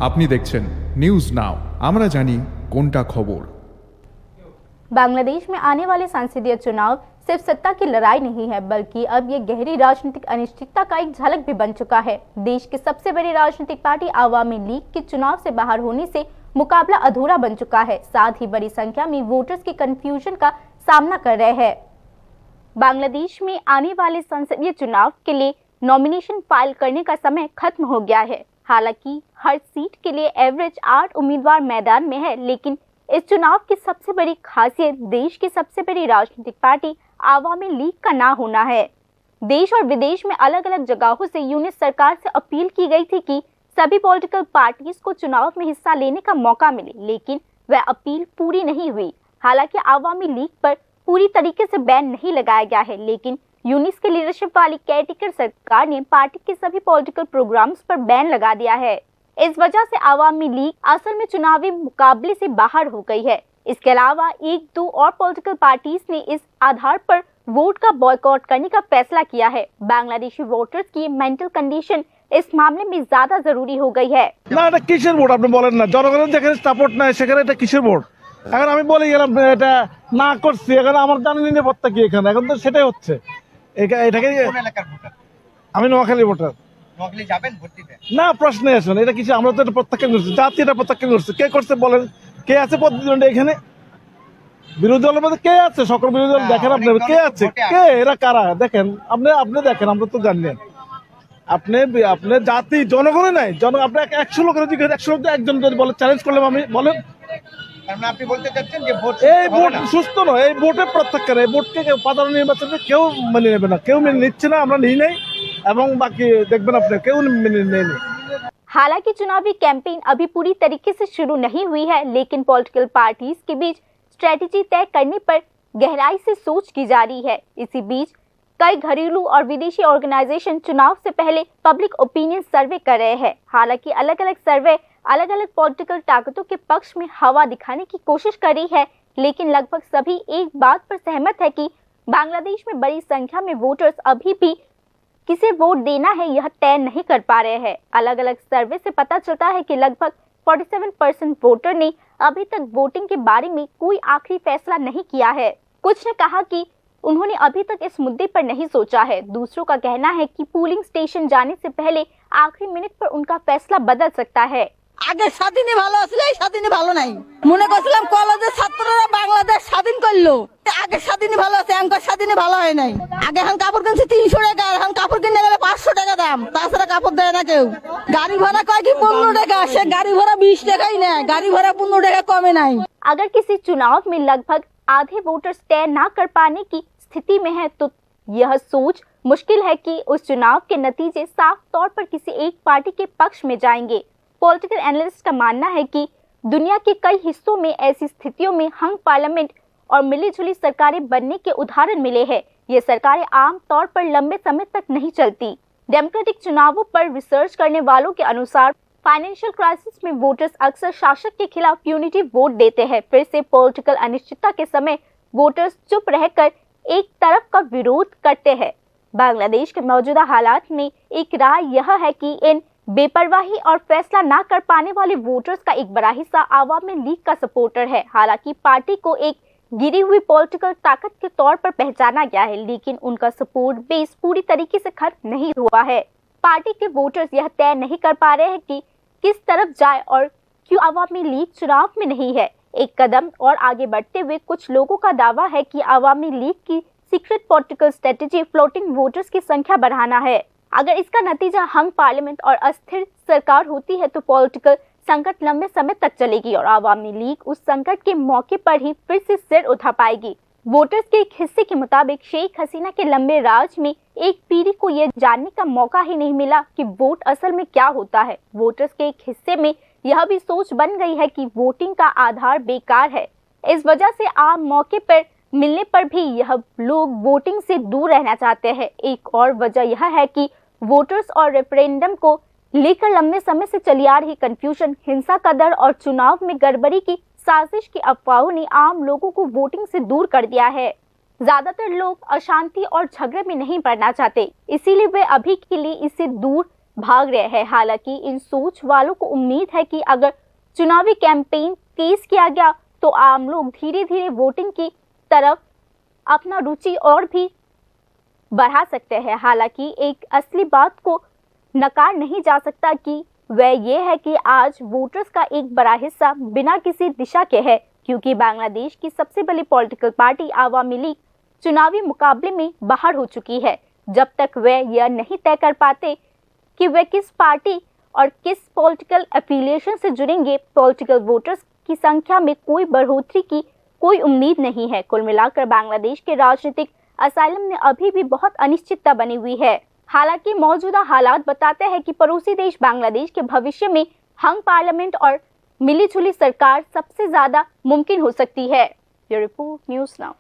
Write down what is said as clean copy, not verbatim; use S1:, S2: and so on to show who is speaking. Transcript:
S1: আপনি দেখছেন news now, আমরা জানি কোনটা খবর।
S2: बांग्लादेश में आने वाले संसदीय चुनाव सिर्फ सत्ता की लड़ाई नहीं है, बल्कि अब ये गहरी राजनीतिक अनिश्चितता का एक झलक भी बन चुका है। देश की सबसे बड़ी राजनीतिक पार्टी आवामी लीग के चुनाव से बाहर होने से मुकाबला अधूरा बन चुका है। साथ ही बड़ी संख्या में वोटर्स के कंफ्यूजन का सामना कर रहे हैं। बांग्लादेश में आने वाले संसदीय चुनाव के लिए नॉमिनेशन फाइल करने का समय खत्म हो गया है। हालांकि हर सीट के लिए एवरेज 8 उम्मीदवार मैदान में है, लेकिन इस चुनाव की सबसे बड़ी खासियत देश की सबसे बड़ी राजनीतिक पार्टी आवामी लीग का ना होना है। देश और विदेश में अलग अलग जगहों से यूनिट सरकार से अपील की गई थी कि सभी पॉलिटिकल पार्टीज को चुनाव में हिस्सा लेने का मौका मिले, लेकिन वह अपील पूरी नहीं हुई। हालांकि आवामी लीग पर पूरी तरीके से बैन नहीं लगाया गया है, लेकिन यूनिस की लीडरशिप वाली केयरटेकर सरकार ने पार्टी के सभी पॉलिटिकल प्रोग्राम्स पर बैन लगा दिया है। इस वजह से आवामी लीग असल में चुनावी मुकाबले से बाहर हो गई है। इसके अलावा एक दो और पॉलिटिकल पार्टीज ने इस आधार पर वोट का बॉयकॉट करने का फैसला किया है। बांग्लादेशी वोटर्स की मेंटल कंडीशन इस मामले में ज्यादा जरूरी हो गई है।
S3: না এটা কিসের ভোট আপনি বলেন না, জনগণের যেখানে সাপোর্ট নাই সেখানে এটা কিসের ভোট? এখন আমি বলে গেলাম এটা না করছি, এখন আমার জানি নিরাপত্তা কি এখানে, এখন তো সেটাই হচ্ছে। এটাকে
S4: কোন এলাকার ভোটার?
S3: আমি নোয়াখালী ভোটার।
S4: নোয়াখালী যাবেন ভোট দিতে?
S3: না, প্রশ্নে আসুন, এটা কিছু আমরা তো এটা প্রত্যাখ্যান করছি, জাতি এটা প্রত্যাখ্যান করছে। কে করছে বলেন? কে আছে প্রতিদ্বন্দ্বী এখানে? বিরোধী দলের মধ্যে কে আছে? সকল বিরোধী দল দেখেন আপনি, কে আছে? কে এরা কারা দেখেন আপনি দেখেন, আমরা তো জানি না। আপনি জাতি জনগণে নাই, আপনি 100 লোকের জিজ্ঞেস 100 লোক একজন যদি বলে চ্যালেঞ্জ করলাম আমি, বলেন
S4: তার মানে আপনি বলতে চাচ্ছেন যে ভোট
S3: এই ভোট সুস্থ নয়, এই ভোটের প্রত্যাখ্যান, এই ভোটকে সাধারণ নির্বাচনে কেউ মেনে নেবে না, কেউ মেনে নিচ্ছে না, আমরা নিই নাই এবং বাকি দেখবেন আপনি কেউ মেনে নেয়নি।
S2: हालांकि चुनावी कैंपेन अभी पूरी तरीके से शुरू नहीं हुई है, लेकिन पॉलिटिकल पार्टीज के बीच स्ट्रेटेजी तय करने पर गहराई से सोच की जा रही है। इसी बीच कई घरेलू और विदेशी ऑर्गेनाइजेशन चुनाव से पहले पब्लिक ओपिनियन सर्वे कर रहे हैं। हालांकि अलग अलग सर्वे अलग अलग पॉलिटिकल ताकतों के पक्ष में हवा दिखाने की कोशिश कर रही है, लेकिन लगभग सभी एक बात पर सहमत है कि बांग्लादेश में बड़ी संख्या में वोटर्स अभी भी किसे वोट देना है यह तय नहीं कर पा रहे हैं। अलग अलग सर्वे से पता चलता है कि लगभग 47% वोटर ने अभी तक वोटिंग के बारे में कोई आखिरी फैसला नहीं किया है। कुछ ने कहा कि उन्होंने अभी तक इस मुद्दे पर नहीं सोचा है। दूसरों का कहना है कि पोलिंग स्टेशन जाने से पहले आखिरी मिनट पर उनका फैसला बदल सकता है।
S5: আগে স্বাধীনে ভালো আসলে এই স্বাধীনে ভালো নাই, মনে করছিলাম কলেজের ছাত্ররা বাংলাদেশ স্বাধীন করলো, আগে স্বাধীনে ভালো আছে, এখন স্বাধীনে ভালো হয় নাই। আগে এখন কাপড় কিনছে 300 টাকা, এখন কাপড় কিনতে গেলে 500 টাকা দাম, তাছাড়া কাপড় দেয় না কেউ। গাড়ি ভাড়া কয় কি 15 টাকা, সে গাড়ি ভাড়া 20 টাকাই না, গাড়ি ভাড়া 15 টাকা কমে নাই।
S2: अगर किसी चुनाव में लगभग आधे वोटर्स तय न कर पाने की स्थिति में है तो यह सोच मुश्किल है कि उस चुनाव के नतीजे साफ तौर पर किसी एक पार्टी के पक्ष में जाएंगे। पॉलिटिकल एनालिस्ट का मानना है कि दुनिया के कई हिस्सों में ऐसी स्थितियों में हंग पार्लियामेंट और मिलीजुली सरकारें बनने के उदाहरण मिले हैं। ये सरकारें आम तौर पर लंबे समय तक नहीं चलती। डेमोक्रेटिक चुनावों पर रिसर्च करने वालों के अनुसार फाइनेंशियल क्राइसिस में वोटर्स अक्सर शासक के खिलाफ यूनिटी वोट देते हैं। फिर से पॉलिटिकल अनिश्चितता के समय वोटर्स चुप रहकर एक तरफ का विरोध करते हैं। बांग्लादेश के मौजूदा हालात में एक राय यह है कि इन बेपरवाही और फैसला ना कर पाने वाले वोटर्स का एक बड़ा हिस्सा आवामी लीग का सपोर्टर है। हालांकि पार्टी को एक गिरी हुई पॉलिटिकल ताकत के तौर पर पहचाना गया है, लेकिन उनका सपोर्ट बेस पूरी तरीके से खत्म नहीं हुआ है। पार्टी के वोटर्स यह तय नहीं कर पा रहे हैं कि किस तरफ जाए और क्यों आवामी लीग चुनाव में नहीं है। एक कदम और आगे बढ़ते हुए कुछ लोगों का दावा है कि आवामी लीग की secret political strategy floating voters की संख्या बढ़ाना है। अगर इसका नतीजा हंग पार्लियामेंट और अस्थिर सरकार होती है तो पॉलिटिकल संकट लंबे समय तक चलेगी और आवामी लीग उस संकट के मौके पर ही फिर से सिर उठा पाएगी। वोटर्स के एक हिस्से के मुताबिक शेख हसीना के लंबे राज में एक पीढ़ी को यह जानने का मौका ही नहीं मिला कि वोट असल में क्या होता है। वोटर्स के एक हिस्से में यह भी सोच बन गई है कि वोटिंग का आधार बेकार है। इस वजह से आम मौके पर मिलने पर भी यह लोग वोटिंग से दूर रहना चाहते हैं। एक और वजह यह है कि वोटर्स और रेफरेंडम को लेकर लंबे समय से चली आ रही कंफ्यूजन, हिंसा का डर और चुनाव में गड़बड़ी की साजिश की अफवाहों ने आम लोगों को वोटिंग से दूर कर दिया है। ज्यादातर लोग अशांति और झगड़े में नहीं पड़ना चाहते, इसीलिए वे अभी के लिए इससे दूर भाग रहे हैं। हालांकि इन सोच वालों को उम्मीद है कि अगर चुनावी कैंपेन तेज किया गया तो आम लोग धीरे धीरे वोटिंग की तरफ अपना रुचि और भी बढ़ा सकते हैं। हालांकि एक असली बात को नकार नहीं जा सकता कि वह ये है कि आज वोटर्स का एक बड़ा हिस्सा बिना किसी दिशा के है, क्योंकि बांग्लादेश की सबसे बड़ी पॉलिटिकल पार्टी आवामी लीग चुनावी मुकाबले में बाहर हो चुकी है। जब तक वे यह नहीं तय कर पाते कि वे किस पार्टी और किस पॉलिटिकल एफिलिएशन से जुड़ेंगे, पॉलिटिकल वोटर्स की संख्या में कोई बढ़ोतरी की कोई उम्मीद नहीं है। कुल मिलाकर बांग्लादेश के राजनीतिक असाइलम में अभी भी बहुत अनिश्चितता बनी हुई है। हालांकि मौजूदा हालात बताते हैं कि पड़ोसी देश बांग्लादेश के भविष्य में हंग पार्लियामेंट और मिलीजुली सरकार सबसे ज्यादा मुमकिन हो सकती है। ये रिपोर्ट न्यूज़ नाउ।